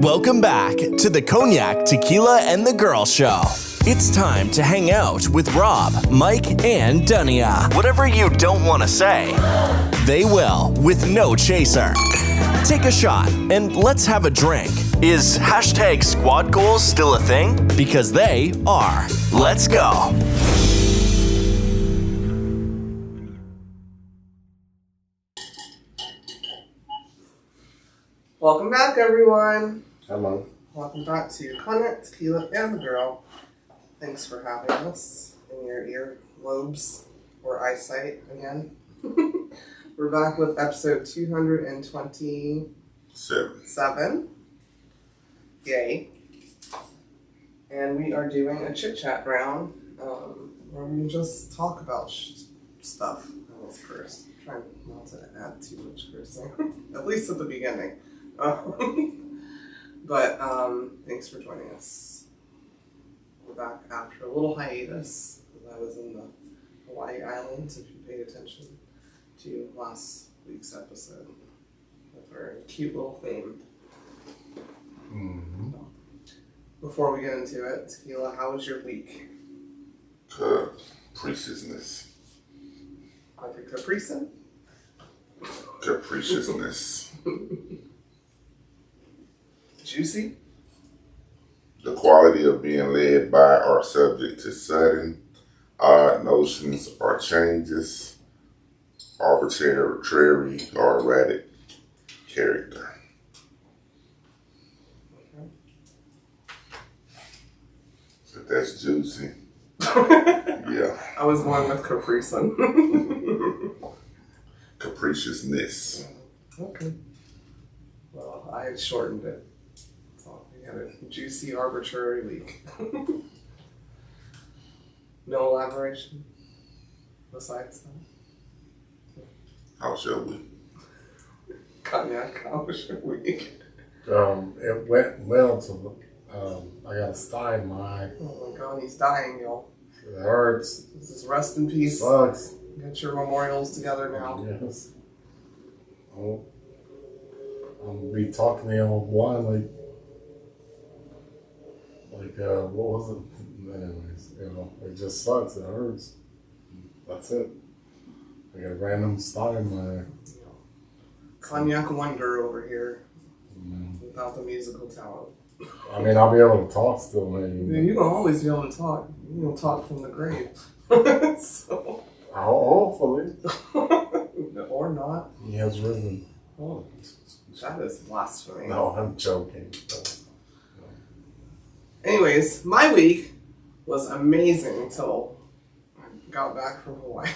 Welcome back to the Cognac, Tequila, and the Girl Show. It's time to hang out with Rob, Mike, and Dunya. Whatever you don't want to say, they will with no chaser. Take a shot and let's have a drink. Is hashtag squad goals still a thing? Because they are. Let's go. Welcome back, everyone. Hello. Welcome back to Cognac, Tequila, and the Girl. Thanks for having us in your ear lobes or eyesight again. We're back with episode 227. Yay. And we are doing a chit chat round where we just talk about stuff. That was first. Trying not to add too much cursing, at least at the beginning. But thanks for joining us. We're back after a little hiatus because I was in the Hawaii Islands, if you paid attention to last week's episode with our cute little theme. Mm-hmm. Before we get into it, Tequila, how was your week? Capriciousness. Like a capricin? Capriciousness. Juicy? The quality of being led by or subject to sudden, odd notions or changes, arbitrary or erratic character. Okay. So that's juicy. Yeah. I was going with capricin. Capriciousness. Okay. Well, I had shortened it. So we had a juicy, arbitrary week. No elaboration besides that. How shall we? Cognac, how was your week? It went well till I got a sty in my eye. Oh my god, he's dying, y'all. It hurts. This is rest in peace. Sucks. Get your memorials together now. Yes. Oh, I'm gonna be talking to old blind like what was it? Anyways, it just sucks. It hurts. That's it. I got a random sty in my eye. Cognac wonder over here. Without the musical talent. I mean, I'll be able to talk still, maybe. You can always be able to talk. You can talk from the grave. So. Hopefully. Or not. He has risen. Oh, that is blasphemy. No, I'm joking. Anyways, my week was amazing until I got back from Hawaii.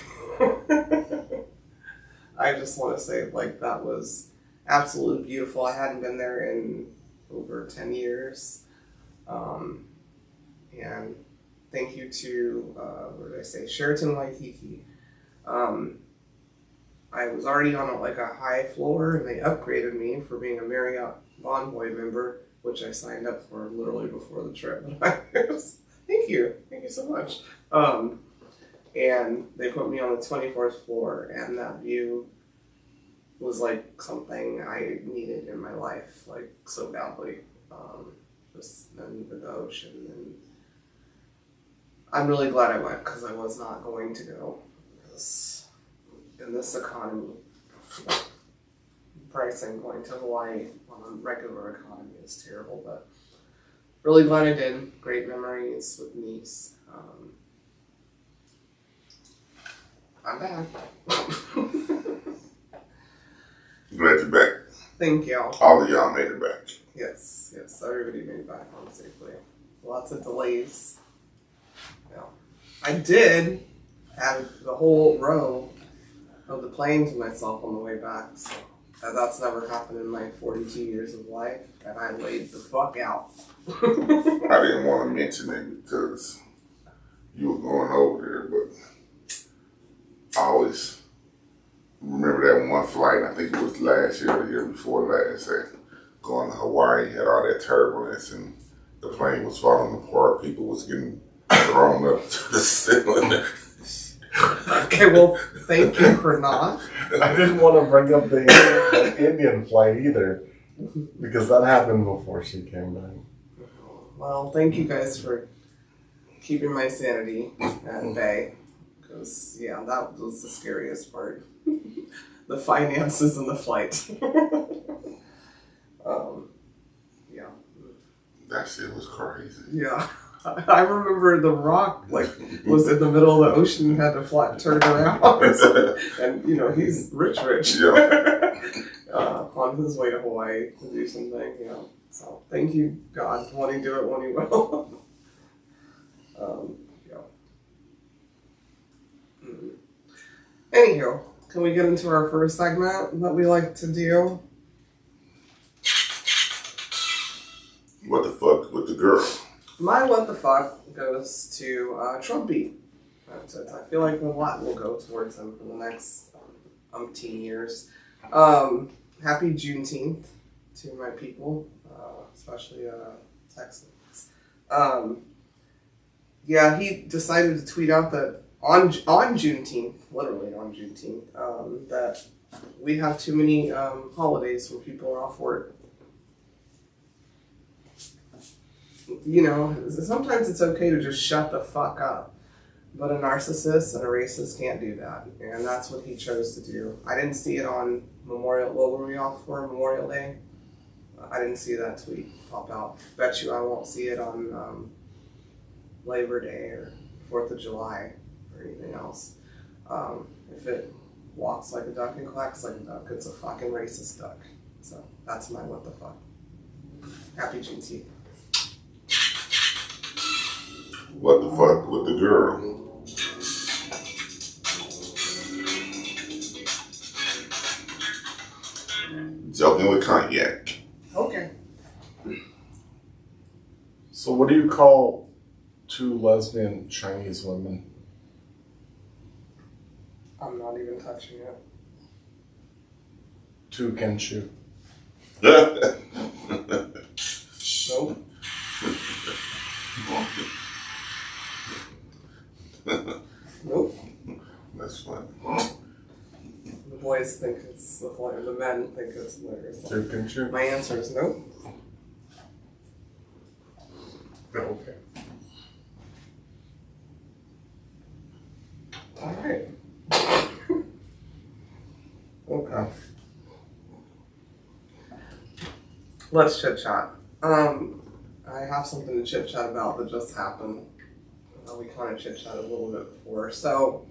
I just want to say, that was absolutely beautiful. I hadn't been there in over 10 years. And thank you to, Sheraton Waikiki. I was already on a high floor, and they upgraded me for being a Marriott Bonvoy member, which I signed up for literally before the trip. Thank you so much. And they put me on the 24th floor, and that view was something I needed in my life, so badly. And the ocean, and I'm really glad I went because I was not going to go. In this economy, pricing going to Hawaii on a regular economy is terrible, but really glad I did. Great memories with niece. I'm back. Glad you're back. Thank you. All of y'all made it back. Yes, everybody made it back home safely. Lots of delays. Yeah. I did have the whole row of the plane to myself on the way back, so that's never happened in my 42 years of life, and I laid the fuck out. I didn't want to mention it because you were going over there, but I always remember that one flight, I think it was last year or the year before last, going to Hawaii, had all that turbulence, and the plane was falling apart, people was getting thrown up to the ceiling. Okay, well, thank you for not. I didn't want to bring up the Indian flight either. Because that happened before she came back. Well, thank you guys for keeping my sanity at bay. Because, yeah, that was the scariest part. The finances and the flight. Yeah. That shit was crazy. Yeah. I remember The Rock, was in the middle of the ocean and had to turn around. And, he's rich. Yeah. On his way to Hawaii to do something, So, thank you, God, when he do it, when he will. Yeah. Anywho, can we get into our first segment that we like to do? What the fuck with the girl? My what the fuck goes to Trumpy. I feel like a lot will go towards him for the next umpteen years. Happy Juneteenth to my people, especially Texans. Yeah, he decided to tweet out that on Juneteenth, literally on Juneteenth, that we have too many holidays when people are off work. Sometimes it's okay to just shut the fuck up. But a narcissist and a racist can't do that. And that's what he chose to do. I didn't see it on what were we off for Memorial Day? I didn't see that tweet pop out. Bet you I won't see it on Labor Day or 4th of July or anything else. If it walks like a duck and quacks like a duck, it's a fucking racist duck. So that's my what the fuck. Happy Juneteenth. What the fuck with the girl? Joking with Cognac. Okay. So what do you call two lesbian Chinese women? I'm not even touching it. Two Kenshu. Nope. Nope. That's funny. The boys think it's hilarious. The men think it's hilarious. Two Kenshu? My answer is nope. Okay. Alright. Okay. Let's chit chat. I have something to chit chat about that just happened. We kind of chit chatted a little bit before. So,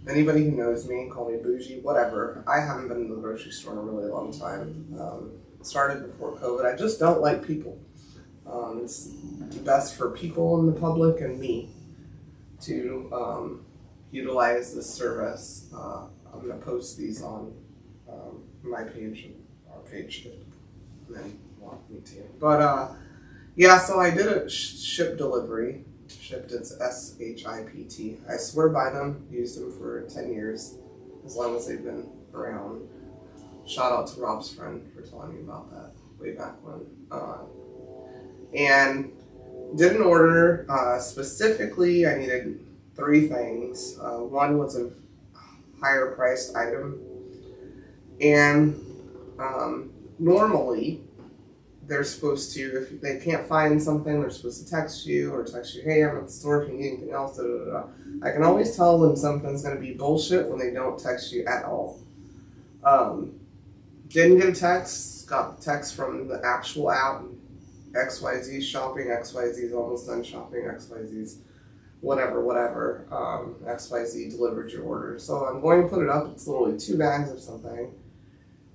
anybody who knows me, call me bougie, whatever. I haven't been in the grocery store in a really long time. Started before COVID. I just don't like people. It's best for people in the public and me to utilize this service. I'm going to post these on my page and our page and then walk me to you. But yeah, so I did a ship delivery. Shipped, it's SHIPT. I swear by them, used them for 10 years, as long as they've been around. Shout out to Rob's friend for telling me about that way back when. And did an order. Specifically, I needed 3 things. One was a higher priced item. And normally, they're supposed to, if they can't find something, they're supposed to text you or text you, hey, I'm at the store, can you need anything else? Da, da, da. I can always tell when something's going to be bullshit when they don't text you at all. Didn't get a text, got the text from the actual app, XYZ shopping, XYZ's almost done shopping, XYZ's whatever, XYZ delivered your order. So I'm going to put it up, it's literally 2 bags of something.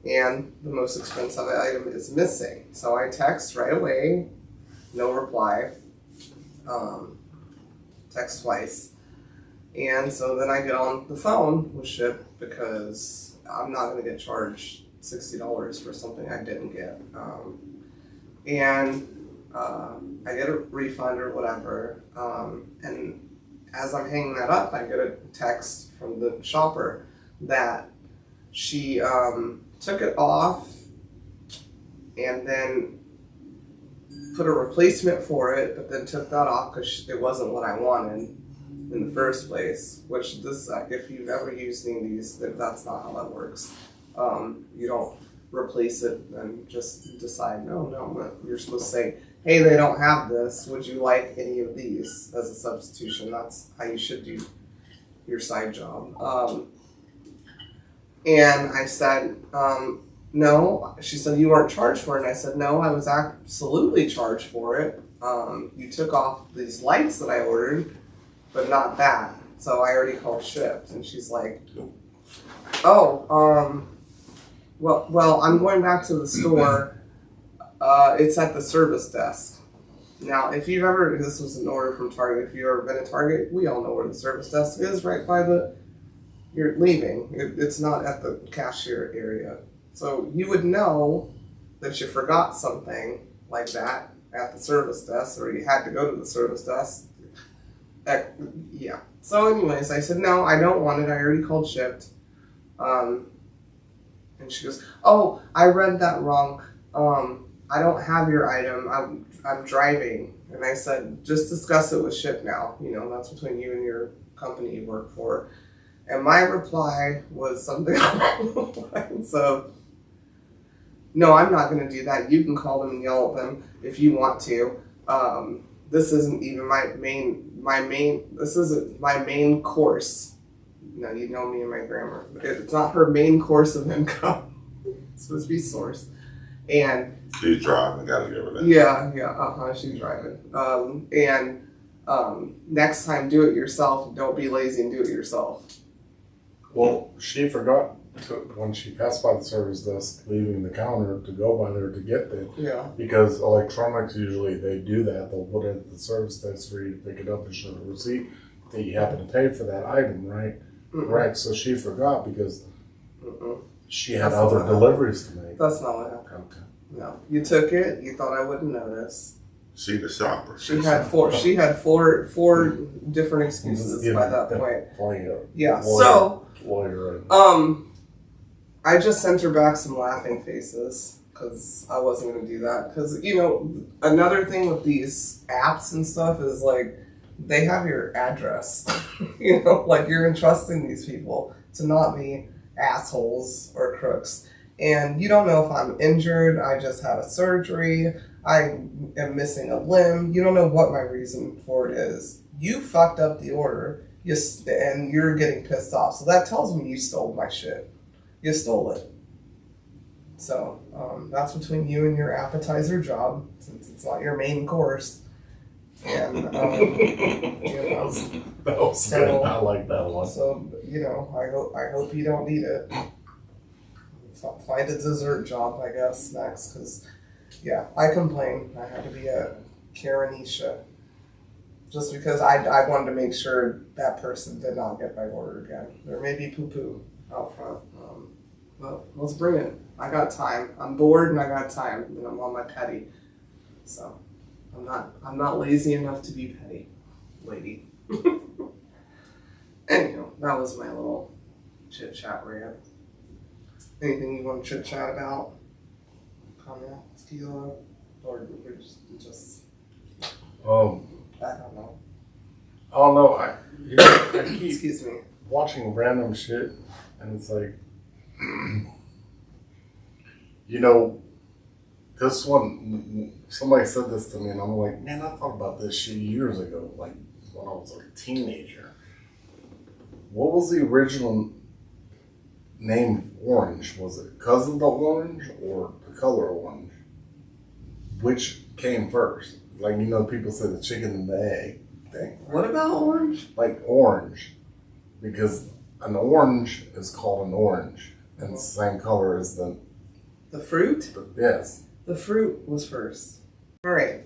And the most expensive item is missing. So I text right away, no reply, text twice. And so then I get on the phone with Ship because I'm not going to get charged $60 for something I didn't get. I get a refund or whatever. And as I'm hanging that up, I get a text from the shopper that she took it off and then put a replacement for it, but then took that off because it wasn't what I wanted in the first place. Which this, if you've ever used any of these, that's not how that works. You don't replace it and just decide, no, you're supposed to say, hey, they don't have this. Would you like any of these as a substitution? That's how you should do your side job. And I said, no. She said, you weren't charged for it. And I said, no, I was absolutely charged for it. You took off these lights that I ordered, but not that. So I already called shipped. And she's like, oh, well, I'm going back to the store. It's at the service desk. Now, if you've ever, this was an order from Target, if you've ever been at Target, we all know where the service desk is, right by you're leaving. It's not at the cashier area. So you would know that you forgot something like that at the service desk, or you had to go to the service desk. Yeah. So anyways, I said, no, I don't want it. I already called shipped. And she goes, oh, I read that wrong. I don't have your item. I'm driving. And I said, just discuss it with ship now. That's between you and your company you work for. And my reply was something along the lines of, no, I'm not going to do that. You can call them and yell at them if you want to. This isn't even this isn't my main course. No, you know me and my grammar. It's not her main course of income. It's supposed to be source. And she's driving, gotta give her that. Yeah, she's driving. Next time, do it yourself. Don't be lazy and do it yourself. Well, she forgot when she passed by the service desk, leaving the counter to go by there to get it. Yeah. Because electronics, usually they do that. They'll put it at the service desk for you to pick it up and show the receipt that you happen to pay for that item, right? Mm-mm. Right. So she forgot because she had other deliveries to make. That's not what happened. Okay. No. You took it. You thought I wouldn't notice. She the shopper. She had four different excuses by that point. Yeah. I just sent her back some laughing faces because I wasn't going to do that. Because, another thing with these apps and stuff is they have your address. You're entrusting these people to not be assholes or crooks. And you don't know if I'm injured, I just had a surgery, I am missing a limb. You don't know what my reason for it is. You fucked up the order, and you're getting pissed off. So that tells me you stole my shit. You stole it. So that's between you and your appetizer job, since it's not your main course. And that was good. I like that one. So I hope you don't need it. Find a dessert job, I guess, next, because I complain. I had to be a Karenisha just because I wanted to make sure that person did not get my order again. There may be poo-poo out front. Well, let's bring it. I got time. I'm bored and I got time, and I'm on my petty. So I'm not lazy enough to be petty, lady. Anyhow, that was my little chit chat rant. Anything you want to chit chat about? Cognac, tequila, or just I don't know. Oh no, I keep excuse me, watching random shit, and it's like, this one, somebody said this to me, and I'm like, man, I thought about this shit years ago, when I was a teenager. What was the original name of orange? Was it because of the orange or the color orange? Which came first? People say the chicken and the egg thing. What about orange? Orange. Because an orange is called an orange. And it's the same color as the fruit? Yes. The fruit was first. All right.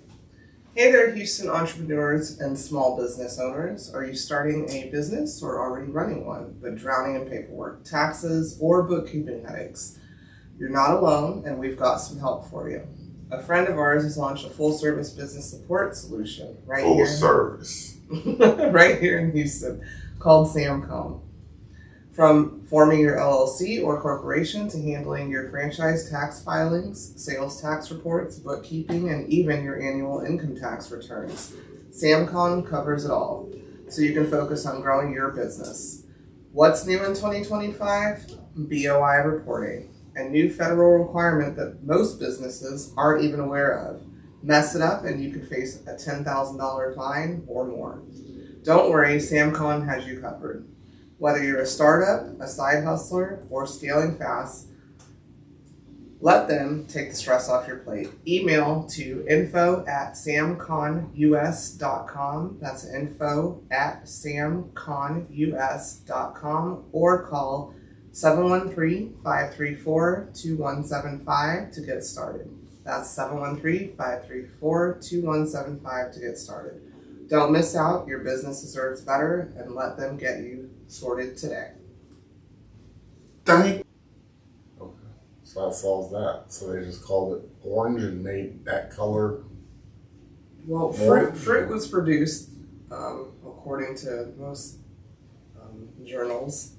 Hey there, Houston entrepreneurs and small business owners. Are you starting a business or already running one, but drowning in paperwork, taxes, or bookkeeping headaches? You're not alone, and we've got some help for you. A friend of ours has launched a full-service business support solution right here in Houston called Samcom. From forming your LLC or corporation to handling your franchise tax filings, sales tax reports, bookkeeping, and even your annual income tax returns, Samcom covers it all, so you can focus on growing your business. What's new in 2025? BOI reporting. a new federal requirement that most businesses aren't even aware of. Mess it up and you could face a $10,000 fine or more. Don't worry, SamCon has you covered. Whether you're a startup, a side hustler, or scaling fast, let them take the stress off your plate. Email to info@samconus.com. That's info@samconus.com, or call 713-534-2175 to get started. That's 713-534-2175 to get started. Don't miss out. Your business deserves better, and let them get you sorted today. Thank So that solves that. So they just called it orange and made that color. Well, More? fruit was produced, according to most journals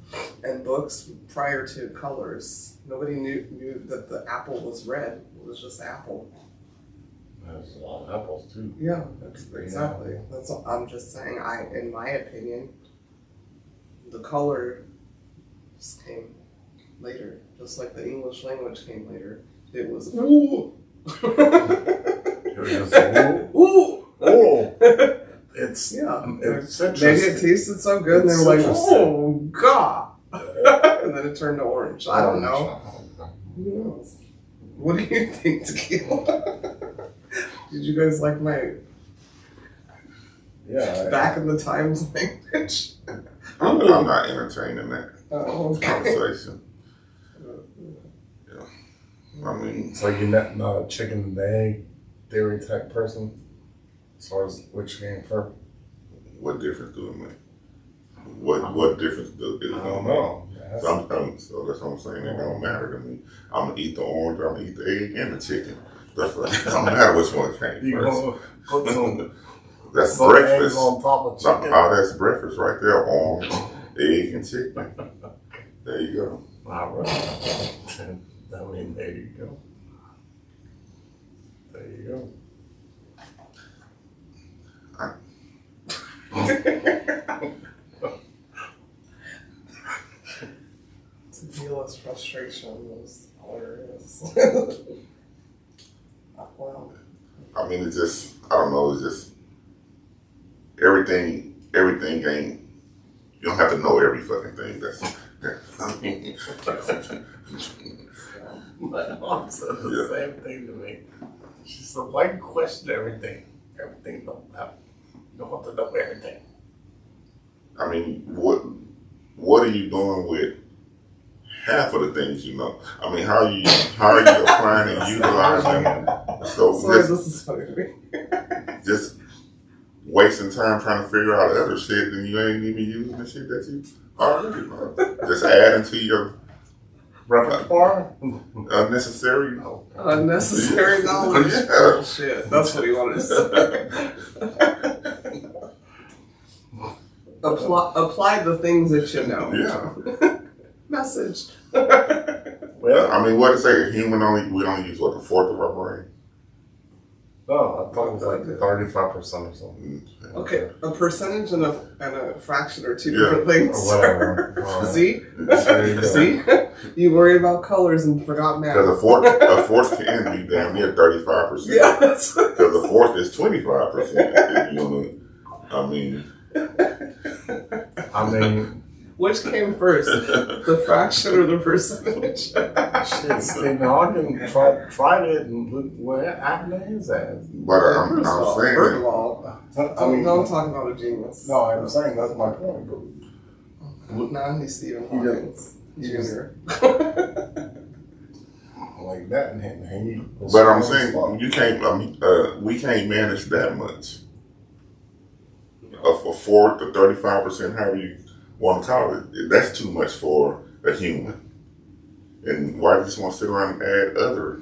and books, prior to colors. Nobody knew that the apple was red. It was just apple. There's a lot of apples too. Yeah, That's exactly. That's all. I'm just saying. In my opinion, the color just came later, just like the English language came later. It was ooh. It was just, Ooh. oh, it's Yeah. It's Maybe interesting. it tasted so good, and they It's were like, interesting. "Oh God!" And then it turned to orange. I don't know. Who knows? What do you think, Tequila? Did you guys like my Yeah. back in the times language? I'm not entertaining that Oh, okay. conversation. I mean, So you're not a chicken and egg theory type person, as far as which came first. what difference do it make? What difference does it I make? don't know. So so that's what I'm saying. It don't matter to me. I'm gonna eat the orange. I'm gonna eat the egg and the chicken. That's right. It don't matter which one came You first. gonna put That's some eggs breakfast. on top of chicken? That's breakfast right there. Orange, egg, and chicken. There you go. All right. I mean, there you go. There you go. Tequila's frustration was hilarious. Wow. I mean, it's just, I don't know, it's just, everything ain't, you don't have to know every fucking thing. I mean, My mom said the Yeah. same thing to me. She said, why you question everything? Everything don't have, you don't have to know everything. I mean, what are you doing with half of the things you know? I mean, how are you applying and utilizing? So Sorry, just, this is funny to me. just wasting time trying to figure out other shit and you ain't even using the shit that you already know. Just adding to your Repertoire? unnecessary. Unnecessary knowledge. Yeah. Bullshit. That's what he wanted to say. Apply the things that you know. Yeah. Message. Well, I mean, what to say? We only use what, the fourth of our brain? no, I thought it was like 35% or something. Okay, a percentage and a fraction are two Yeah. different things. Or whatever. See? There you go. See? You worried about colors and forgot Because math. a fourth can be damn near 35%. Yeah, that's Because a fourth is 25%. I mean, I mean, which came first, the fraction or the percentage? shit, Stephen Hawking tried it and look what happened to his ass. but I'm saying First of that all, I mean, don't talk about a genius. no, I'm saying that's my point. No, he's Stephen He Hawking just- Jr. Like that, and he was But I'm strong as saying fuck. you can't. I mean, we can't manage that much. A fourth to 35%, however you want to call it, that's too much for a human. And why do you just want to sit around and add other?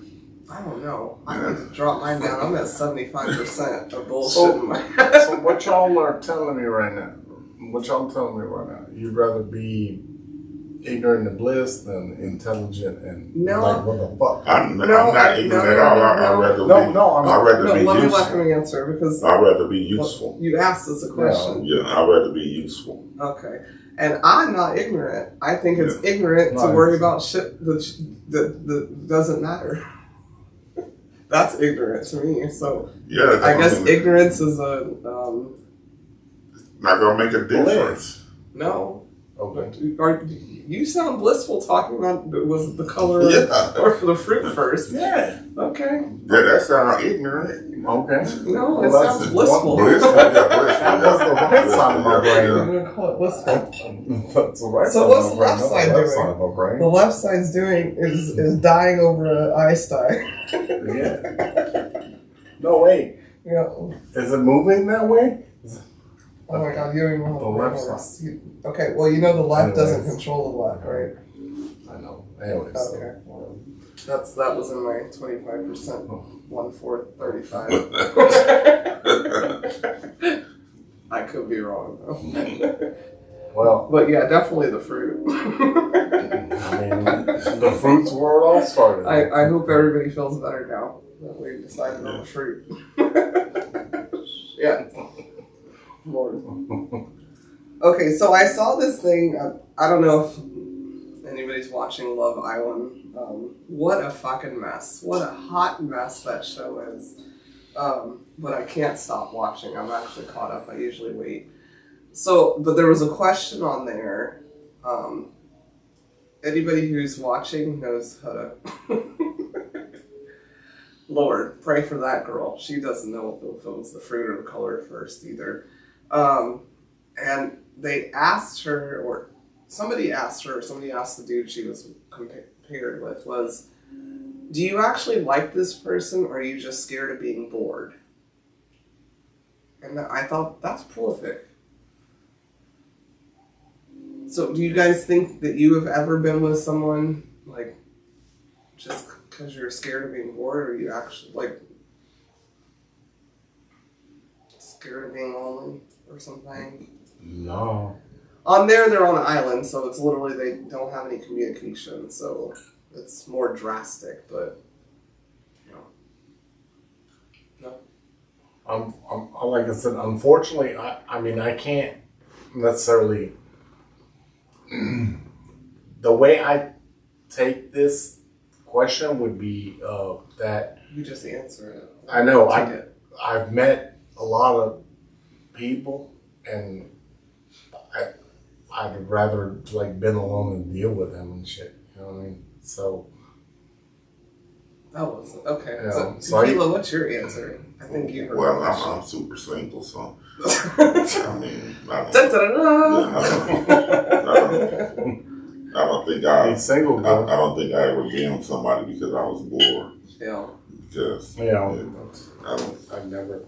I don't know. I need to drop mine down. I'm at 75% of bullshit So- in my head. So what y'all are telling me right now? What y'all telling me right now? You'd rather be ignorant to bliss than intelligent and No. like what the fuck? I'm No, not ignorant at all. I'd rather be. I'd rather No, be let me let useful. him answer because I'd rather be useful. you asked us a question. Yeah, I'd rather be useful. Okay. And I'm not ignorant. I think it's ignorant to worry about shit that doesn't matter. That's ignorant to me. So I guess ignorance is a not gonna make a difference. No. Okay. You sound blissful talking about was the color or the fruit first. Yeah. Okay. Yeah, that sounds ignorant. Okay. No, it sounds blissful. Blissful. That was the right side of my brain. I'm going to call it blissful. That's the right So side what's of the my brain. left side Not the left doing? side of my brain. The left side's doing is dying over an eye sty. Yeah. No, wait. Yeah. Is it moving that way? Oh my god, you don't even know The how left to side. Okay, well, you know the left doesn't control the left, right? I know. Anyways. Okay. Well, that was in my 25%, 1/4, 35. I could be wrong though. Well, but yeah, definitely the fruit. I mean, the fruit's where it all started. I hope everybody feels better now that we decided on the fruit. Yeah. Lord. Okay, so I saw this thing. I don't know if anybody's watching Love Island. What a fucking mess. What a hot mess that show is. But I can't stop watching. I'm actually caught up. I usually wait. So, but there was a question on there. Anybody who's watching knows how to... Lord, pray for that girl. She doesn't know if it was the fruit or the color first either. And they asked her, or somebody asked the dude she was compared with, was, do you actually like this person, or are you just scared of being bored? And I thought, that's prolific. So do you guys think that you have ever been with someone, like, just because you're scared of being bored, or are you actually, like, scared of being lonely or something? No. On there, they're on an island, so it's literally, they don't have any communication, so it's more drastic, but, you know. No. Like I said, unfortunately, I mean, I can't necessarily... the way I take this question would be that... You just answer it. I know. I've met a lot of people, and I'd rather like been alone and deal with them and shit. You know what I mean? So that was okay. Yeah, so Tequila, what's your answer? I think you heard. Well, I'm super single, so I mean, I don't think he's single. I don't think I ever been with somebody because I was bored. Yeah. Because I've never.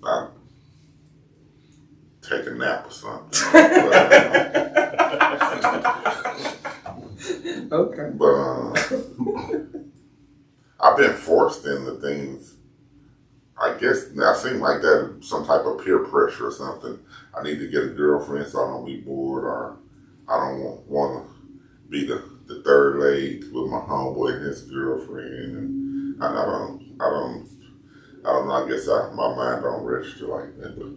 I take a nap or something. Okay. But I've been forced into things. I guess now it seems like that some type of peer pressure or something. I need to get a girlfriend so I don't be bored, or I don't want to be the third leg with my homeboy and his girlfriend, and I don't know. I guess my mind don't register like that. But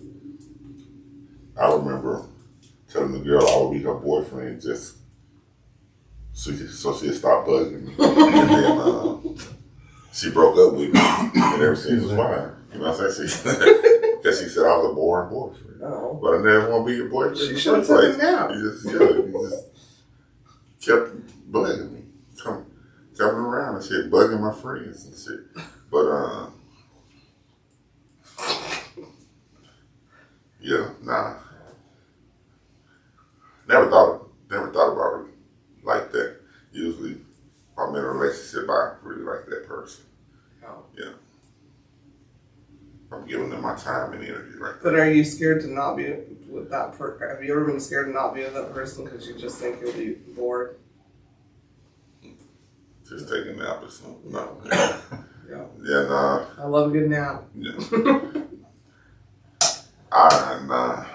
I remember telling the girl I would be her boyfriend just so she'd stop bugging me, and then she broke up with me, and everything was fine. You know what I'm saying? Because she said I was a boring boyfriend. Oh. But I never want to be your boyfriend. She should have taken it out. You just kept bugging me, coming around and shit, bugging my friends and shit. But yeah, nah. Never thought about it like that. Usually, if I'm in a relationship, I really like that person. Oh. Yeah. I'm giving them my time and energy like that. But are you scared to not be with that person? Have you ever been scared to not be with that person because you just think you'll be bored? Just taking a nap or something. No. Yeah. Yeah, nah. I love a good nap. Yeah. Nah.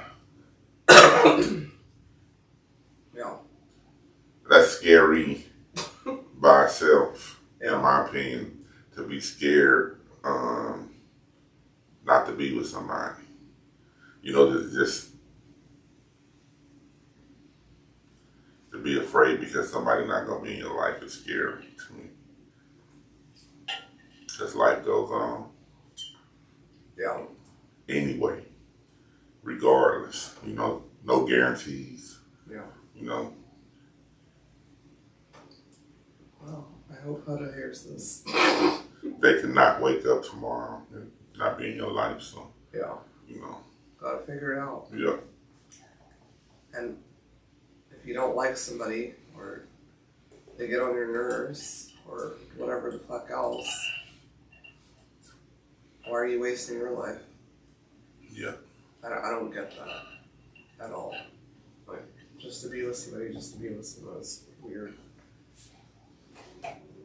Yeah. That's scary by itself, Yeah. in my opinion, to be scared not to be with somebody. You know, just be afraid because somebody's not going to be in your life is scary to me. Because life goes on. Yeah. Anyway, regardless, no guarantees. Yeah. Well, I hope Huda hears this. They cannot wake up tomorrow and not be in your life, so. Yeah. Gotta figure it out. Yeah. And if you don't like somebody, or they get on your nerves, or whatever the fuck else, why are you wasting your life? Yeah. I don't get that at all. Like, just to be with somebody, just to be with someone is weird.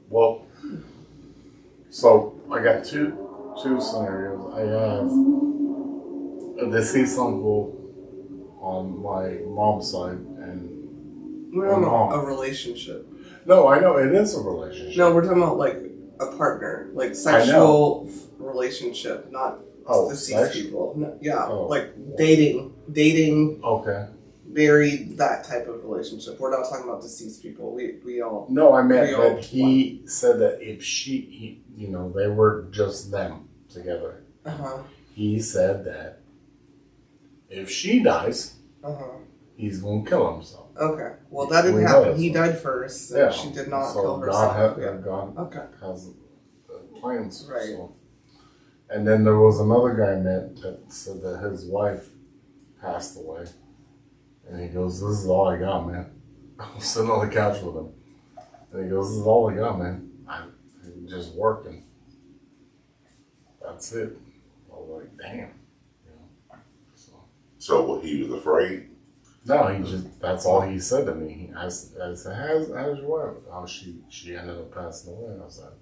Well, so I got two scenarios. I have a deceased uncle on my mom's side, and We're talking about a relationship. no, I know it is a relationship. No, we're talking about like a partner, like sexual relationship, not deceased people. No, yeah, like dating, Okay. married, that type of relationship. We're not talking about deceased people. We all. No, I meant that he said that if they were just them together. He said that if she dies, he's going to kill himself. Okay. Well, that didn't happen. He died first. And she did not kill herself. God has plans. Right. So. And then there was another guy I met that said that his wife passed away. And he goes, "This is all I got, man." I'm sitting on the couch with him. And he goes, "This is all I got, man. I'm just working. That's it." I was like, damn. So what, he was afraid? No, that's all he said to me. I said, how's your wife? Oh, she ended up passing away. I was like,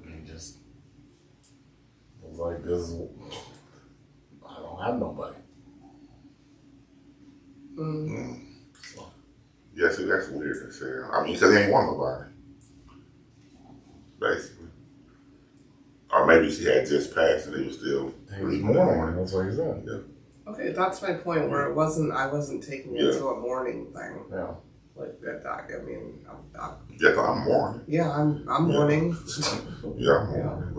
and he just was like, I don't have nobody. So. Yeah, see, that's weird to say. I mean, because he ain't want nobody. Basically. Or maybe she had just passed and he was still... He was mourning, that's what he said. Yeah. Okay, that's my point, where I wasn't taking it to a mourning thing. Yeah. Like that, I mean, I'm mourning. Yeah, I'm mourning. Yeah, I'm mourning,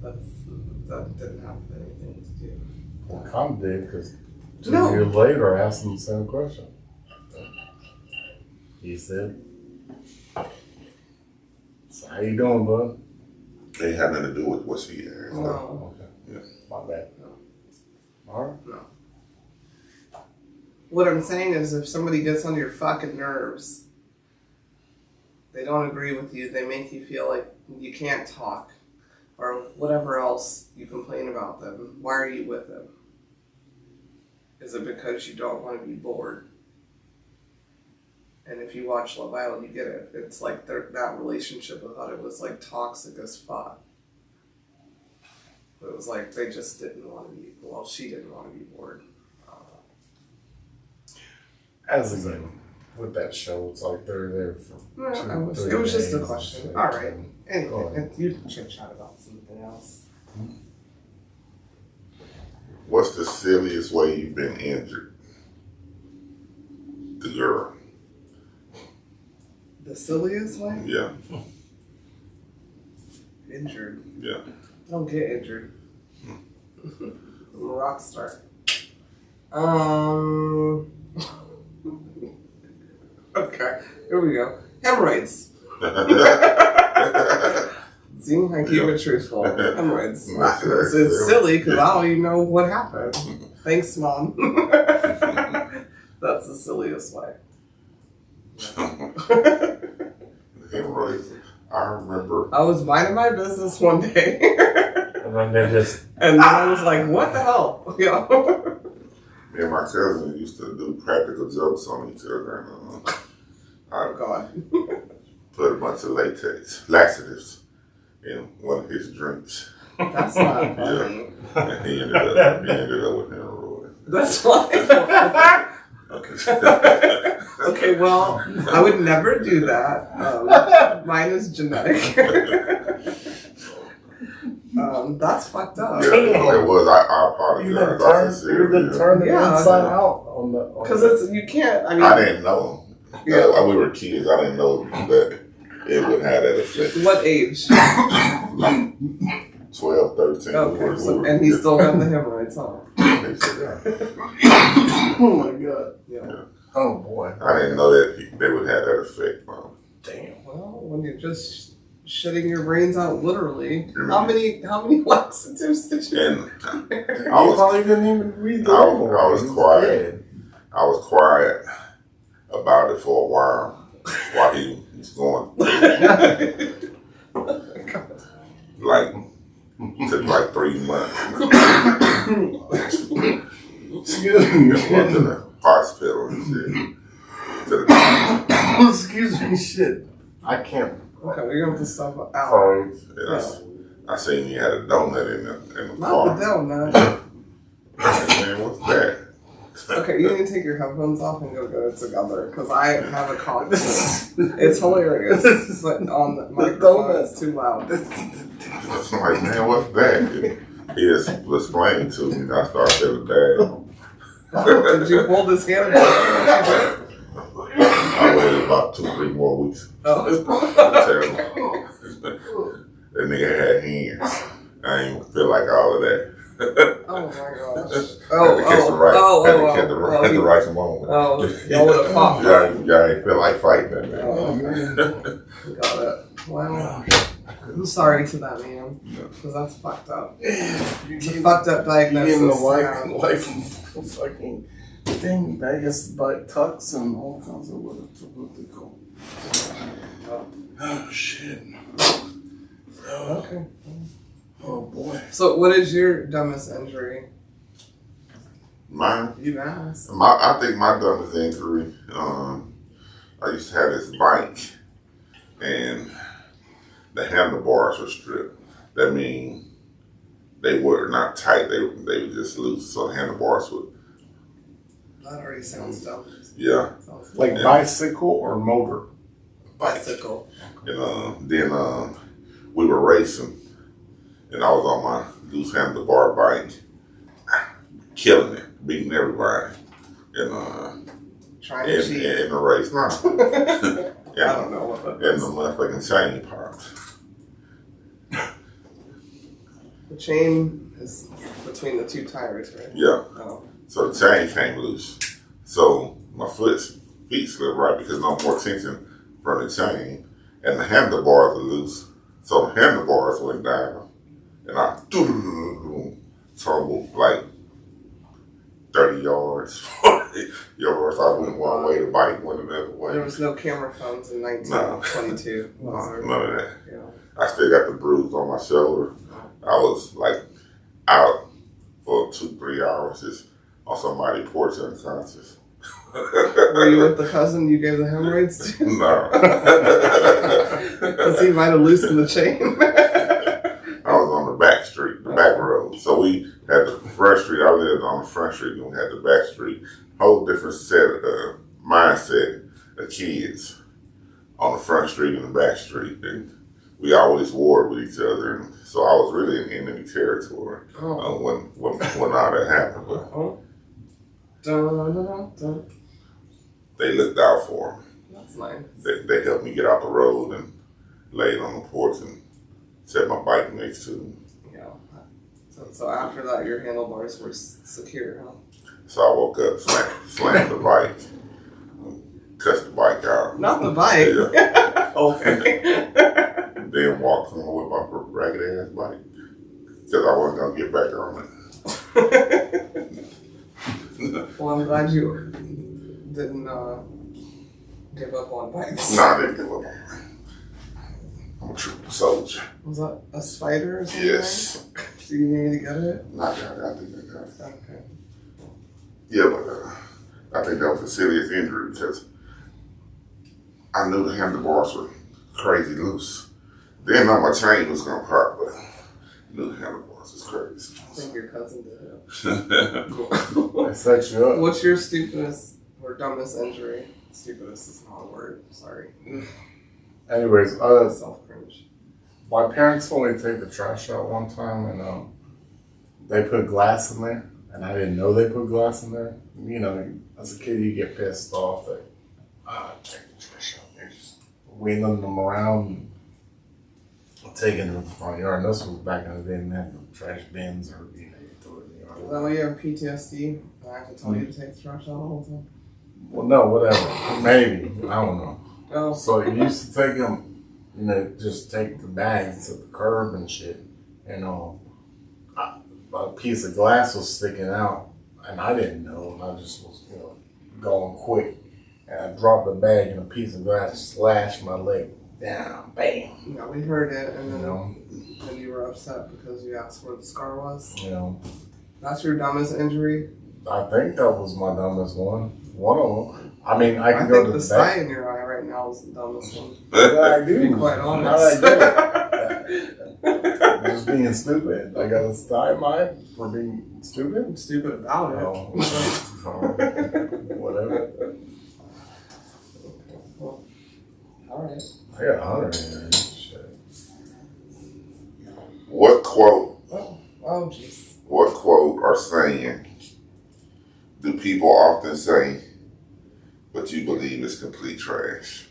but... That didn't have anything to do. Well, Con did, because 2 years later I asked him the same question. He said, "So how you doing, bud?" It ain't had nothing to do with what she had. No. Okay. Yeah. My bad. No. All right. No. What I'm saying is, if somebody gets on your fucking nerves, they don't agree with you, they make you feel like you can't talk, or whatever else you complain about them, why are you with them? Is it because you don't want to be bored? And if you watch Love Island, you get it. It's like that relationship, I thought it was like toxic as fuck. It was like they just didn't want to be, well, she didn't want to be bored. As again, with that show, it's like they're there for it was just a question. All right. Go Anyway, you can chit chat about something else. What's the silliest way you've been injured? The girl. The silliest way? Yeah. Injured. Yeah. Don't get injured. I'm a rock star. Okay, here we go. Hemorrhoids. See, I keep it truthful. Hemorrhoids. It's silly because I don't even know what happened. Thanks, Mom. That's the silliest way. Hemorrhoids. I remember. I was minding my business one day. And then they just... And then I was like, what the hell? You know? Me and my cousin used to do practical jokes on each other. And, Oh, God. put a bunch of laxatives in one of his drinks. That's not funny. Yeah. And he ended up with hemorrhoids. That's why. Okay, well, I would never do that. Mine is genetic. That's fucked up. Yeah, it was. I apologize. You didn't turn it inside out on the. Because it's you can't. I mean, I didn't know. Yeah. We were kids. I didn't know that it would have that effect. What age? Like 12, 13. Okay, and he still got the hemorrhoids, huh? Oh my god. Yeah. Oh boy. I didn't know that they would have that effect. Damn. Well, when you're just shitting your brains out, literally. Mm-hmm. How many laxatives did you? And You probably didn't even read the label. I was quiet. I was quiet about it for a while he was going. Like, took like 3 months. Excuse me. Went to the hospital and shit. Excuse me, shit. I can't. Okay, we're gonna have to stop out. Sorry. I seen you had a donut in the Not car. the donut. Man, what's that? Okay, you need to take your headphones off and go get it together because I have a cough. It's hilarious, but on the microphone it's too loud. I'm like, man, what's that? He just explained to me. And I started telling Dad. Did you hold his hand? I waited about 2-3 more weeks. Oh. Terrible. That nigga had hands. I ain't feel like all of that. Oh my gosh. Had to catch the right moment. Oh, y'all would have popped. Y'all ain't feel like fighting that man. Oh, man. Got it. Well, I'm sorry to that man. Because that's fucked up. It's a fucked up diagnosis. In the life of fucking thing, I guess, like tucks and all kinds of what they call. Oh, shit. Okay. Oh, boy. So, what is your dumbest injury? Mine? You asked. I think my dumbest injury, I used to have this bike and the handlebars were stripped. That means they were not tight, they were just loose, so the handlebars would. That already sounds dumb. Yeah. Like bicycle or motor? Bicycle. And then we were racing, and I was on my loose handlebar bike, killing it, beating everybody, and Trying to cheat. in the race. No. I don't know what that And is. the motherfucking chain popped. The chain is between the two tires, right? Yeah. Oh. So the chain came loose. So my feet slipped right because no more tension from the chain, and the handlebars were loose. So the handlebars went down, and I tumbled like 30 yards. Yards. I went one way, the bike went another way. There was no camera phones in 1922. Was there? None of that. Yeah. I still got the bruise on my shoulder. I was like out for 2-3 hours just on somebody's porch unconscious. Were you with the cousin you gave the hemorrhoids to? No. Because he might have loosened the chain. I was on the back street, the back road. So we had the front street. I lived on the front street, and we had the back street. Whole different mindset of kids on the front street and the back street. And we always warred with each other. And so I was really in enemy territory when all that happened. But Dun, dun, dun. they looked out for me. That's nice. They helped me get out the road and laid on the porch and set my bike next to me. Yeah. So after that, your handlebars were secure, huh? So I woke up, slammed the bike, cussed the bike out. Not the bike. Yeah. Okay. Then walked home with my ragged ass bike because I wasn't gonna get back on it. Well, I'm glad you didn't give up on bikes. Nah, I didn't give up on it. I'm a true soldier. Was that a spider or something? Yes. Do you need to get it? Not that. I think I got it. Okay. Yeah, but I think that was a serious injury because I knew the handlebars were crazy loose. Didn't know my chain was gonna pop, but I knew the handlebars was crazy. I think your cousin did it. I set you up. What's your stupidest or dumbest injury? Stupidest is not a word. Sorry. Anyways, Self cringe. My parents told me to take the trash out one time, and they put glass in there, and I didn't know they put glass in there. You know, as a kid, you get pissed off that take the trash out. They're just wheeling them around, and taking them to the front yard. And this was back in the day, they didn't have no trash bins or you throw it in the yard. Is that why you have PTSD? I have to tell you to take the trash out the whole time. Well, no, whatever. Maybe I don't know. Oh, So you used to take them. You know, just take the bags to the curb and shit. And a piece of glass was sticking out, and I didn't know. And I just was, going quick. And I dropped the bag, and a piece of glass slashed my leg down. Bam. yeah, we heard it, and then You and you were upset because you asked where the scar was. know, That's your dumbest injury. I think that was my dumbest one. One of them. I mean, I can I go think to the the sty back. in your eye right now is the dumbest one. Yeah, I To do. be quite How'd honest. I do it? Just being stupid. I got a sty in my eye for being stupid. I'm stupid about it. Oh, whatever. Well, all right. I got 100 in there. Shit. What quote Oh, jeez. What quote or saying do people often say, but you believe is complete trash?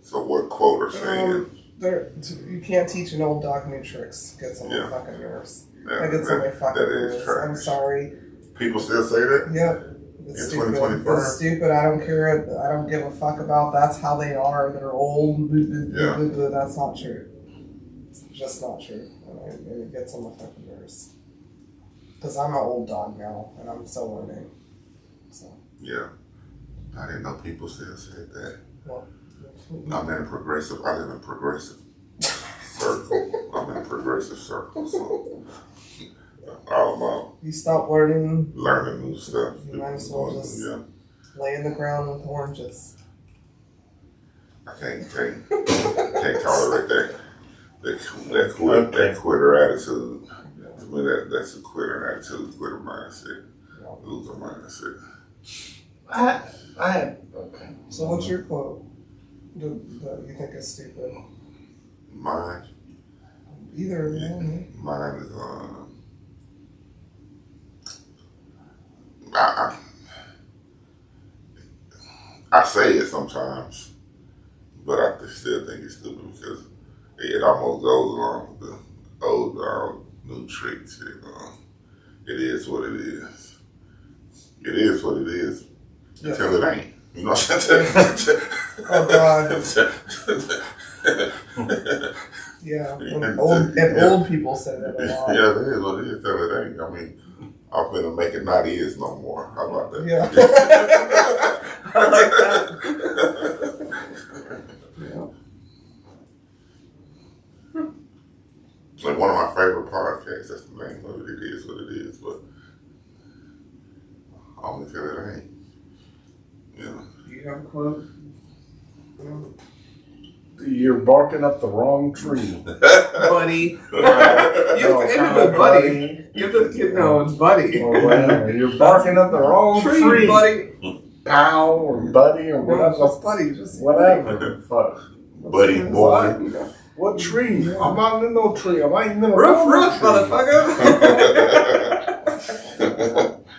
So what quote or saying? You can't teach an old dog new tricks. Gets on my Yeah. fucking nerves. that, That gets on my fucking that is nerves. trash. I'm sorry. People still say that? Yep. It's In stupid. 2025? It's stupid. I don't care. I don't give a fuck about. That's how they are. They're old. Yeah. That's not true. It's just not true. And it gets on my fucking nerves. Because I'm an old dog now, and I'm still learning. So. Yeah. I didn't know people still said that. Well, I'm in a progressive. I live in a progressive circle. I'm in a progressive circle, so all about you stop learning, learning new stuff. You might as well just- lay in the ground with oranges. I can't tolerate that quitter attitude. To me, that's a quitter attitude, quitter mindset, loser mindset. Okay. So what's your quote that you think is stupid? Mine Either of them. is I say it sometimes, but I still think it's stupid because it almost goes along with the old new tricks. It is what it is. It is what it is until it ain't. You know what I'm saying? Oh God. Yeah. Old people say that a lot. Yeah, it is what it is until it ain't. I mean, I'm gonna make it not is no more. How about that? Yeah. I like that. Yeah. Like one of my favorite podcasts, that's the name of it. It is what it is, but only till it ain't. Yeah. Do you have a quote? You're barking up the wrong tree. Buddy. You have to end with buddy. You have to no, it's buddy. Or whatever. You're barking up the wrong tree. Buddy. Pal or buddy or No, whatever. just buddy. Just Whatever. Fuck. Buddy boy. What tree? I'm not in no tree. I'm not even in a Roof, tree. motherfucker.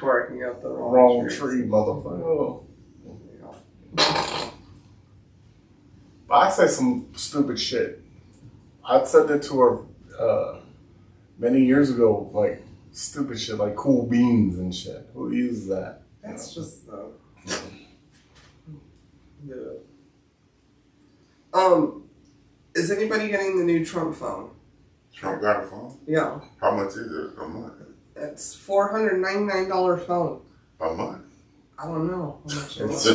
Barking up the Wrong tree, motherfucker. I say some stupid shit. I said that to her many years ago, like stupid shit, like cool beans and shit. Who uses that? That's just yeah. Is anybody getting the new Trump phone? Trump got a phone? Yeah. How much is it a month? It's $499 phone. A month? I don't know how much it It's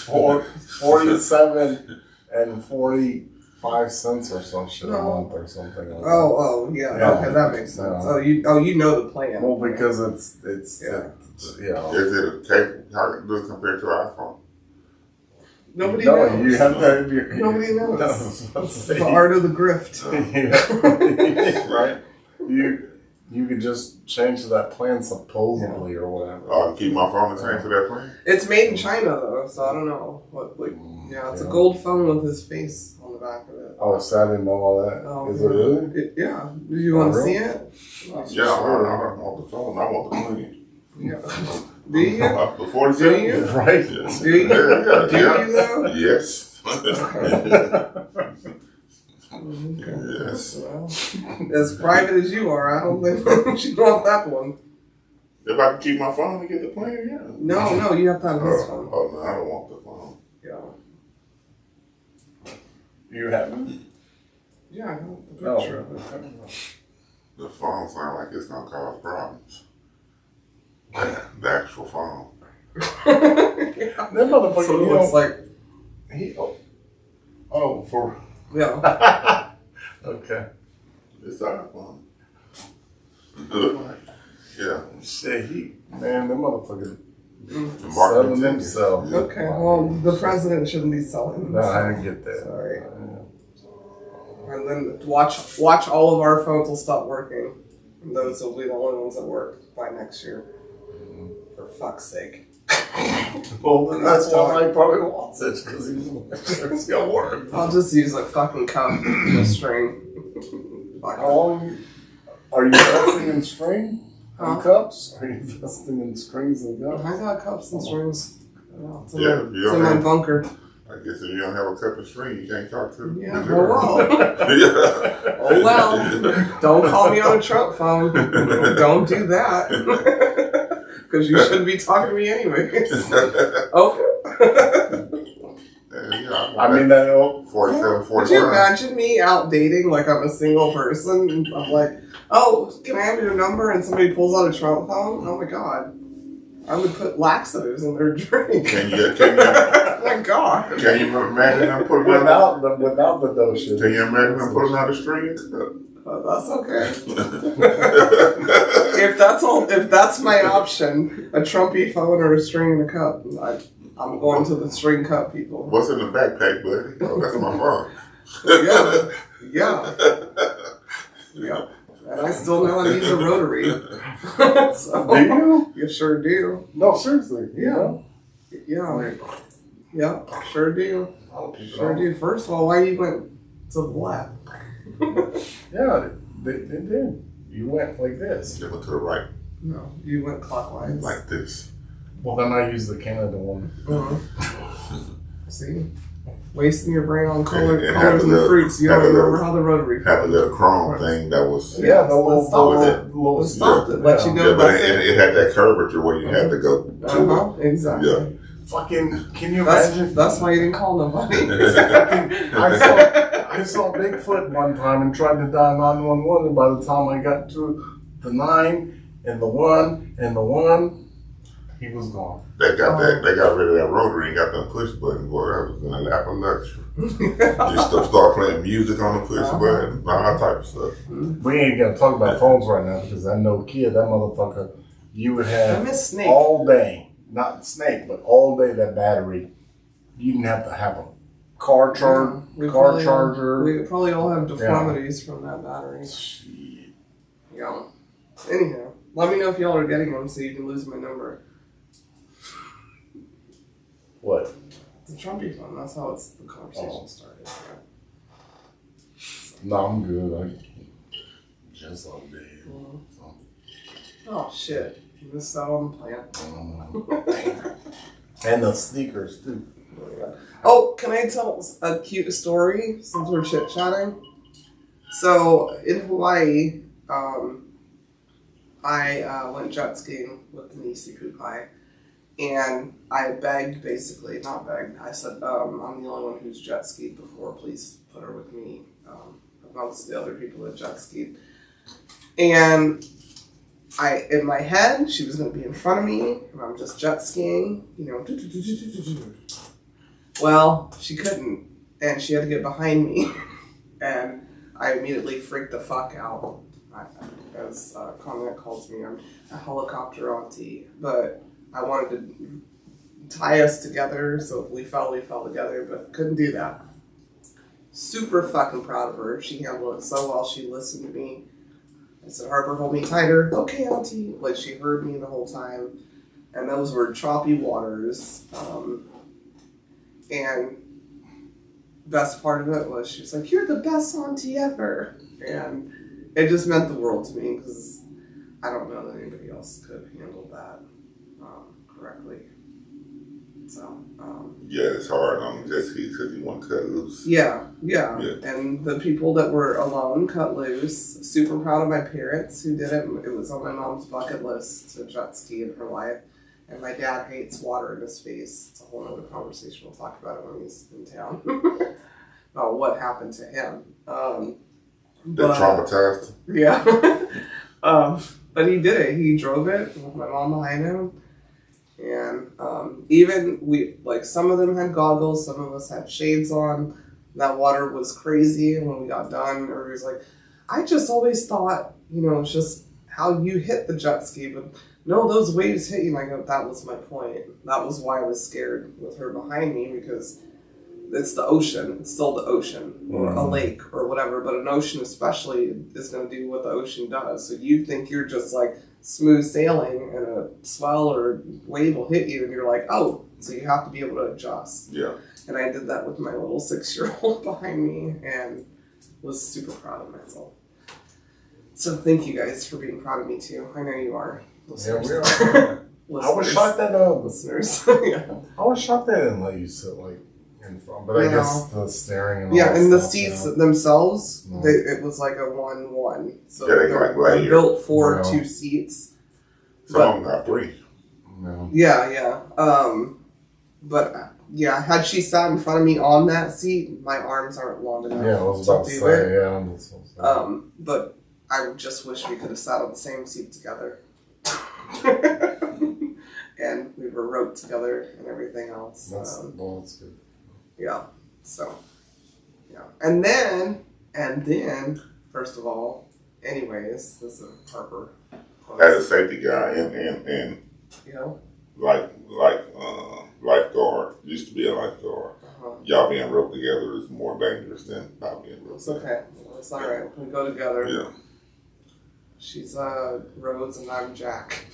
was. 47 and 45 cents or some shit a No. month or something like that. Oh, yeah. Yeah. Okay, that makes sense. No. You know the plan. Well, because it's Yeah. yeah. Is it a cable? How does it compare to an iPhone? Nobody No, knows. you have to. Nobody knows. No, The art of the grift. right? You could just change to that plan supposedly or whatever. I can keep my phone and change to that plan? It's made in China though, so I don't know what. Like, yeah, it's a gold phone with his face on the back of it. Oh, so I didn't know all that. Oh, Is it really? Yeah. Do you want to see it? Yeah, I don't want the phone. I want the money. Yeah. Do you? The 47? Do you? Right. Do you? Yeah. Do you though? Yes. Okay. Yes. Well, as private as you are, I don't think you want that one. If I can keep my phone and get the plan, yeah. No, you have to have his phone. Oh, no, I don't want the phone. Yeah. You haven't? Yeah, I got the No. picture of it. The phone sounds like it's gonna cause problems. The actual phone. Yeah. That motherfucker, So it you looks know, like, for yeah. okay. It's our phone. Look like, yeah. Shit, man, that motherfucker The selling marketing themselves. Yeah. Okay, well, the president shouldn't be selling. No, I didn't get that. Sorry. And then watch all of our phones will stop working. And those will be the only ones that work by next year. For fuck's sake. Well, then that's why I probably wants it, because it's gonna work. I'll just use a fucking cup and a string. How long are you investing in string and cups? Are you investing in strings and I cups? got cups and strings. It's in, Yeah, my, you it's don't in my have- bunker. I guess if you don't have a cup of string, you can't talk to the Yeah, deliverer. well. Yeah. Oh well. Don't call me on a Trump phone. Don't do that. Because you shouldn't be talking to me anyways. Oh. Yeah, I mean, that old 47, Could 45. you imagine me out dating like I'm a single person and I'm like, oh, can I have your number? And somebody pulls out a Trump phone? Oh my god. I would put laxatives in their drink. Can you Oh my god. imagine them putting without the notion. Can you imagine them putting out a string? That's okay. If that's my option, a Trumpy phone or a string and a cup, I'm going to the string cup people. What's in the backpack, buddy? Oh, that's my phone. Yeah. And I still know how to use a rotary. So, Do you? you sure do. No, seriously. you Yeah. know? Yeah, sure do. A lot of people Sure don't. do. First of all, why you went to the left? Yeah, they did. You went like this. Just look to the right, No, you went clockwise. like this. Well, then I used the Canada one. Uh-huh. See? Wasting your brain on And colors have and a little- fruits. You have don't a remember little- how the rotary Had a works. little chrome thing that was. Yeah, Yeah, the let's little, stop with it. little Let's stop it. Let you know Yeah, but that's it, it. it had that curvature where you had to go to Exactly. Yeah. Fucking, can you imagine? That's why you didn't call nobody. I saw Bigfoot one time and tried to dial 911, and by the time I got to the 9 and the 1 and the 1, he was gone. They got they got rid of that rotary and got that push button. Boy, that was in a lap of luxury. Just start playing music on the push button, all type of stuff. We ain't gonna talk about phones right now because I know kid, that motherfucker, you would I have miss Snake. all day, not Snake, but all day that battery. You didn't have to have a car charger. We probably all have Yeah. deformities from that battery. Yeah. Anyhow, let me know if y'all are getting them so you can lose my number. What? It's a Trumpy phone. That's how the conversation started. No, I'm good. I just all day. So, Oh shit! You missed out on the plant. and the sneakers too. Oh, can I tell a cute story since we're chit chatting? So in Hawaii, I went jet skiing with the Nisi Pupai, and I begged, basically, not begged. I said, I'm the only one who's jet skied before. Please put her with me amongst the other people that jet skied. And in my head, she was going to be in front of me, and I'm just jet skiing, you know. Well, she couldn't, and she had to get behind me, and I immediately freaked the fuck out. As Cognac calls me, I'm a helicopter auntie, but I wanted to tie us together, so if we fell together, but couldn't do that. Super fucking proud of her. She handled it so well. She listened to me. I said, Harper, hold me tighter. Okay, Auntie. Like, she heard me the whole time. And those were choppy waters. And best part of it was she was like, you're the best auntie ever. And it just meant the world to me because I don't know that anybody else could handle that correctly. So, yeah, it's hard on jet skis because you want to cut loose. Yeah. And the people that were alone cut loose. Super proud of my parents who did it. It was on my mom's bucket list to jet ski in her life. And my dad hates water in his face. It's a whole other conversation. We'll talk about it when he's in town. About what happened to him. That traumatized him? Yeah. But he did it. He drove it with my mom behind him. And even some of them had goggles, some of us had shades on. That water was crazy. And when we got done, everybody was like, I just always thought, it's just how you hit the jet ski. But no, those waves hit you. And I go, that was my point. That was why I was scared with her behind me, because it's the ocean. It's still the ocean, or a lake, or whatever. But an ocean especially is going to do what the ocean does. So you think you're just like smooth sailing and a swell or wave will hit you and you're like, oh, so you have to be able to adjust. Yeah. And I did that with my little 6-year-old behind me and was super proud of myself. So thank you guys for being proud of me too. I know you are. Listeners. Yeah, we are. I was shocked that listeners. Yeah. I was shocked that I didn't let you sit in front, but I guess the staring and all and the stuff, seats themselves, it was like a 1-1. So they're built for 2 seats. Some got 3. No. Yeah. But had she sat in front of me on that seat, my arms aren't long enough. Yeah, I was about to say, yeah. But I just wish we could have sat on the same seat together. And we were roped together and everything else. That's good. Yeah. So, yeah. And then, first of all, anyways, this is Harper. As a safety guy and lifeguard, used to be a lifeguard. Y'all being roped together is more dangerous than not being roped together. It's okay. It's all right. We go together. Yeah. She's Rose and I'm Jack.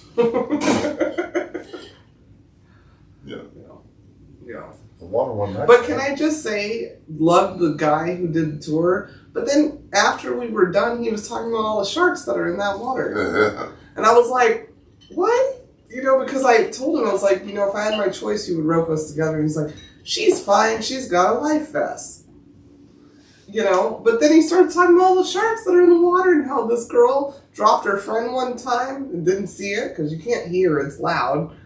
Yeah. The water one night. But can I just say, loved the guy who did the tour. But then after we were done, he was talking about all the sharks that are in that water. And I was like, what? Because I told him, I was like, if I had my choice, he would rope us together. And he's like, she's fine. She's got a life vest. But then he started talking about all the sharks that are in the water and how this girl dropped her friend one time and didn't see it because you can't hear, it's loud.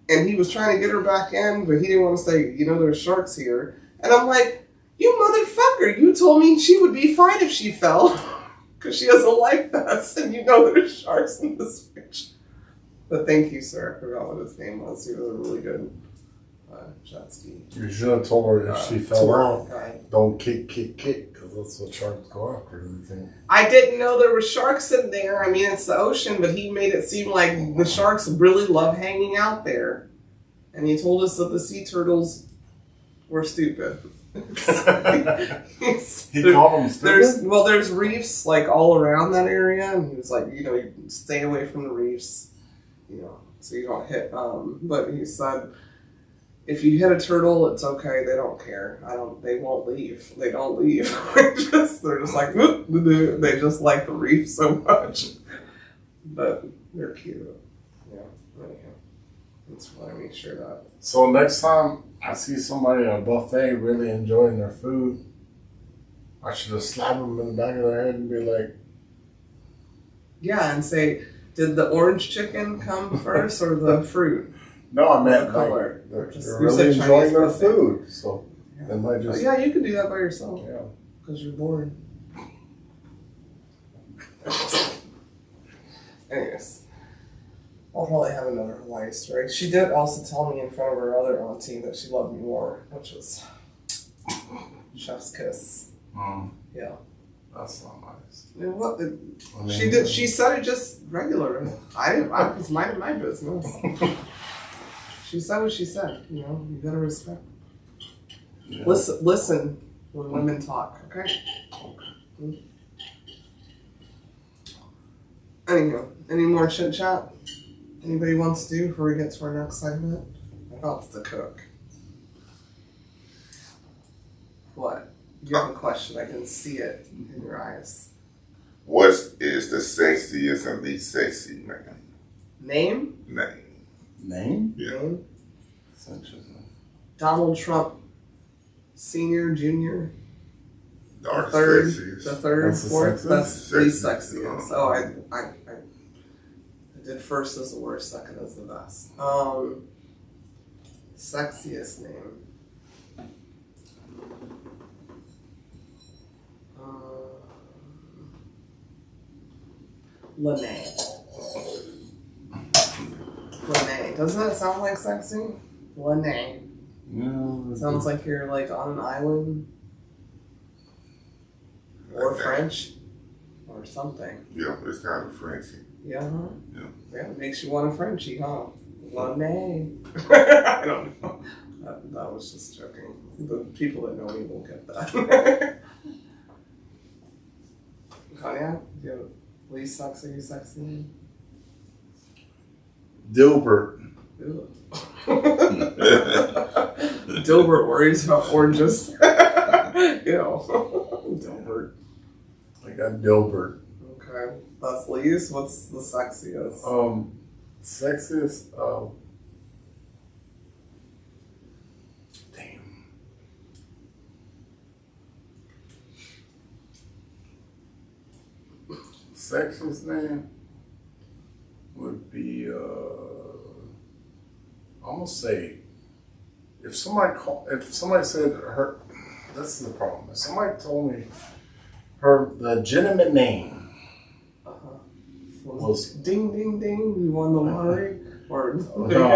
And he was trying to get her back in, but he didn't want to say, there's sharks here. And I'm like, you motherfucker, you told me she would be fine if she fell because she has a life vest and there's sharks in this fish. But thank you, sir. I forgot what his name was. He was a really good jet ski. You should have told her if she fell off, don't kick, because that's what sharks go after. I didn't know there were sharks in there. I mean, it's the ocean, but he made it seem like the sharks really love hanging out there. And he told us that the sea turtles were stupid. He called them stupid? There's reefs like all around that area, and he was like, you stay away from the reefs, so you don't hit. But he said, if you hit a turtle, it's okay. They don't care. They won't leave. They don't leave. They're just like, whoop, they just like the reef so much. But they're cute. Yeah. Anyhow, that's why I make sure that. So next time I see somebody at a buffet really enjoying their food, I should just slap them in the back of their head and be like, yeah, and say, did the orange chicken come first or the fruit? No, I meant the color. They're really enjoying their food, so they might just. Yeah, you can do that by yourself. Yeah, because you're bored. Anyways, I'll probably have another Hawaii story. She did also tell me in front of her other auntie that she loved me more, which was chef's kiss. Yeah, that's not nice. What? She did. She said it just regular. I was minding my business. She said what she said. You gotta respect. Yeah. Listen when women talk. Okay. Anywho, any more chit chat? Anybody wants to do before we get to our next segment? About the cook. What? You have a question. I can see it in your eyes. What is the sexiest and least sexy man? Name? Name? Yeah. Name? That's interesting. Donald Trump, Senior, Junior. Dark Third, sexiest. the third, That's the fourth. sexiest? That's least sexiest. Oh. Oh, I did first as the worst, second as the best. Sexiest name. Lene. Lene. Doesn't that sound like sexy? Lene. No. Sounds like you're like on an island. Or Okay. French. Or something. Yeah, it's kind of Frenchy. Yeah, huh? Yeah. Yeah, it makes you want a Frenchie, huh? Lene. I don't know. That was just joking. The people that know me will get that. Cognac? Do you have least sexy? Dilbert. Ew. Dilbert worries about oranges. Ew. Dilbert. I got Dilbert. Okay. That's least. What's the sexiest? Sexiest. Damn. Sexiest name would be I'm gonna say if somebody said her, this is the problem. If somebody told me her legitimate name was Ding ding ding, you won the lottery? Or no.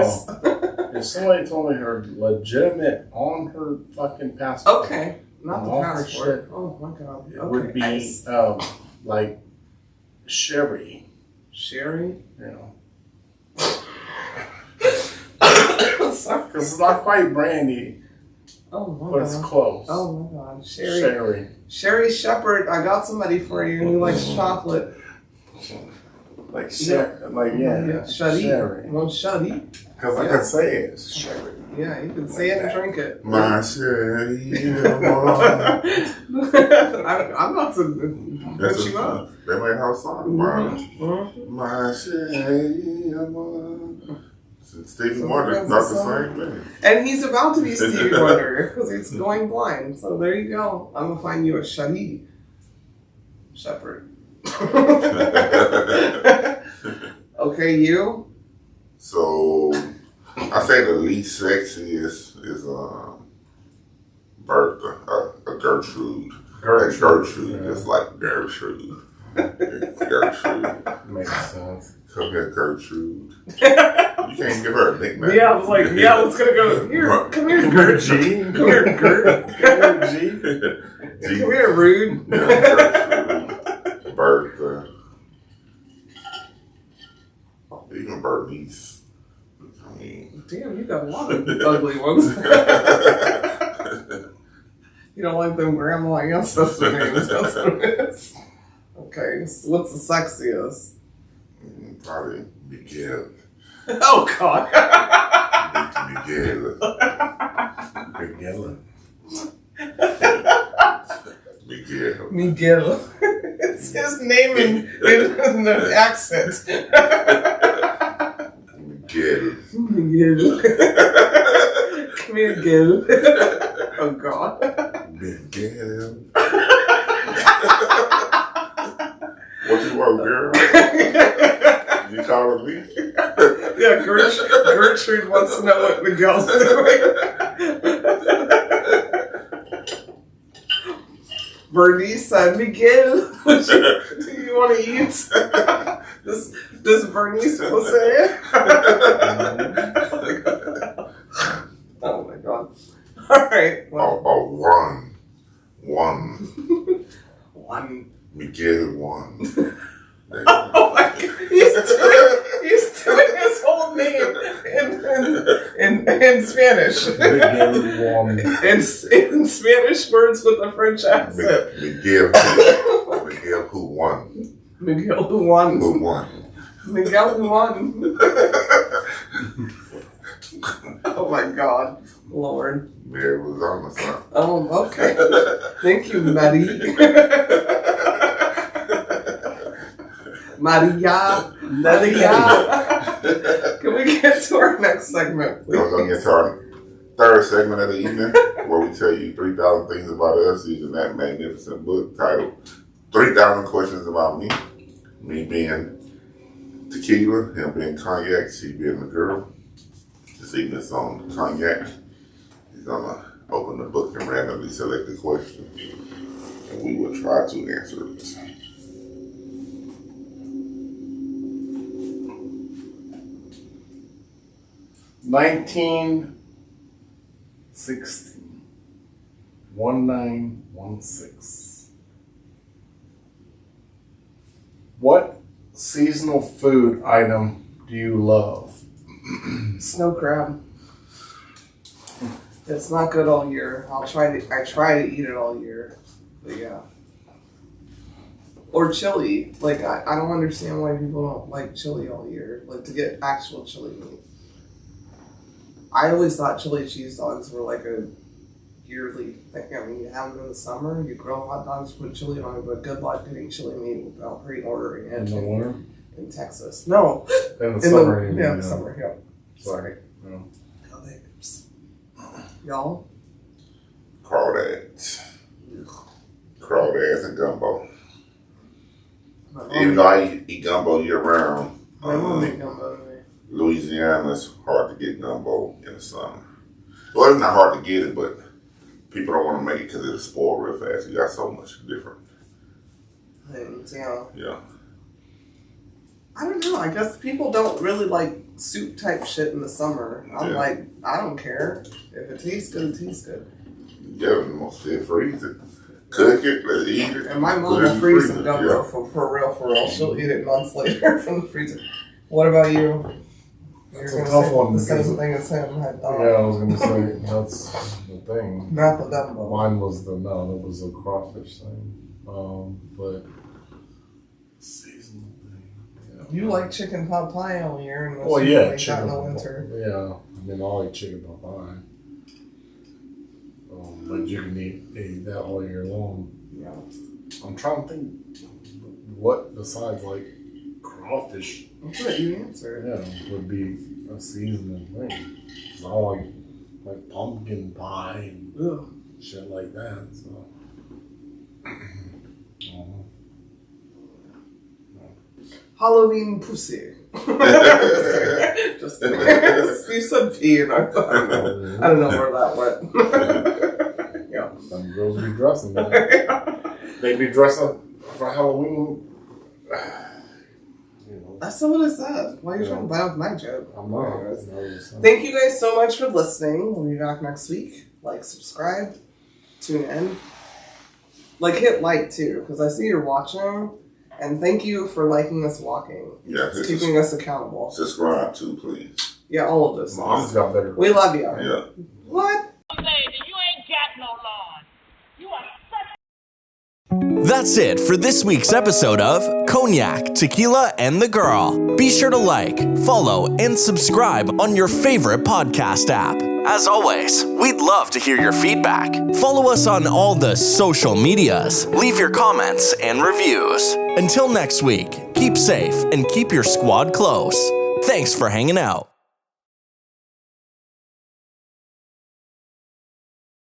If somebody told me her legitimate on her fucking passport, okay, not the on her passport. shit, Oh my god. it Okay. would be Nice. like Sherry, Sherry? you know, Sorry. because it's not quite brandy, Oh my but it's god. close. Oh my god. Sherry. Sherry. Sherry Shepherd, I got somebody for you and he likes chocolate. Like yeah, Shuddy. Sherry. Well, Shuddy. Because I could say it. It's Sherry. Yeah, you can say it and drink it. My Sherry. I'm not to put you up. They might have a song about it. Mhm. My Sherry. Stevie So Wonder, that's not the the song. same thing. And he's about to be Stevie Wonder because he's going blind. So there you go. I'm going to find you a Shuddy Shepherd. Okay, you? So, I say the least sexiest is Bertha, Gertrude. Gertrude, Yeah. just like Gertrude. Gertrude. Makes sense. Come here, Gertrude. You can't give her a nickname. Yeah, I was like, yeah, let's gonna go. Here, come here, Gert. G. Come here, Gert. Come here, G. Come here, Rude. Gertrude. Bertha. Even Bernice. I mean, Damn, you got a lot of ugly ones. You don't like them grandma ancestor names. That's what it is. Okay, so what's the sexiest? probably Miguel. Oh, God. Miguel. Miguel. Miguel. Miguel. It's his name in the accent. Miguel. Miguel. Come here, Gil. Oh, God. Miguel. What you want, girl? You calling me? Yeah, Gertrude wants to know what Miguel's doing. Bernice said, Miguel, do you want to eat? Does Bernice want to say it? Oh my God. All right. Well, one. Miguel won. Oh my God. He's doing his whole name in Spanish. Miguel won. In Spanish words with a French accent. Miguel who won. Miguel who won. Who won? Miguel who won. Oh my God, Lord. Mary was on the sun. Oh, okay. Thank you, Maddie. Maria. Can we get to our next segment, please? We're going to get to our third segment of the evening, where we tell you 3,000 things about us using that magnificent book titled 3,000 Questions About Me. Me being Tequila, him being Cognac, she being the girl. This evening's on Cognac. He's going to open the book and randomly select a question, and we will try to answer it. $19.16 1916. What seasonal food item do you love? Snow crab. It's not good all year. I try to eat it all year. But yeah. Or chili. Like I don't understand why people don't like chili all year. Like to get actual chili meat. I always thought chili cheese dogs were like a yearly thing. I mean, you have them in the summer, you grill hot dogs, put chili on it, but good luck getting chili meat without pre-ordering it. In the winter? In Texas. No. In the summer. Yeah, summer, yeah. Sorry. No. Y'all? Crawdads. Crawdads and gumbo. Even though I eat gumbo year round, I won't make gumbo today. Louisiana's hard to get gumbo in the summer. Well, it's not hard to get it, but people don't want to make it because it'll spoil real fast. You got so much different. Things, yeah. Yeah. I don't know. I guess people don't really like soup type shit in the summer. I'm like, I don't care. If it tastes good, it tastes good. Yeah, most fit freeze it. Cook it, let's eat it. And my mom will freeze some gumbo for real. She'll eat it months later from the freezer. What about you? That's a tough one. The same thing as him. Yeah, I was going to say, that's the thing. Not the gumbo. Mine was that was a crawfish thing. But seasonal thing. Yeah. You like chicken pot pie all year, and well, yeah, like chicken that in the winter. Yeah, I mean, I'll eat chicken pot pie. But you can eat that all year long. Yeah. I'm trying to think what besides like crawfish. That's what you answered. Yeah, would be a seasonal thing. It's all like pumpkin pie and shit like that. So. Halloween pussy. Just you said pee, and I don't know where that went. Yeah. Some girls be dressing. They be dressing for Halloween. That's not what I said. Why are you trying to buy off my joke? I'm not. Thank you guys so much for listening. We'll be back next week. Like, subscribe, tune in. Like, hit like too, because I see you're watching. And thank you for liking us walking. Yeah, it's keeping us accountable. Subscribe too, please. Yeah, all of this. Mom's got better. We love you. Yeah. What? Lady, you ain't got no lawn. You are such. That's it for this week's episode of Cognac, Tequila, and the Girl. Be sure to like, follow, and subscribe on your favorite podcast app. As always, we'd love to hear your feedback. Follow us on all the social medias. Leave your comments and reviews. Until next week, keep safe and keep your squad close. Thanks for hanging out.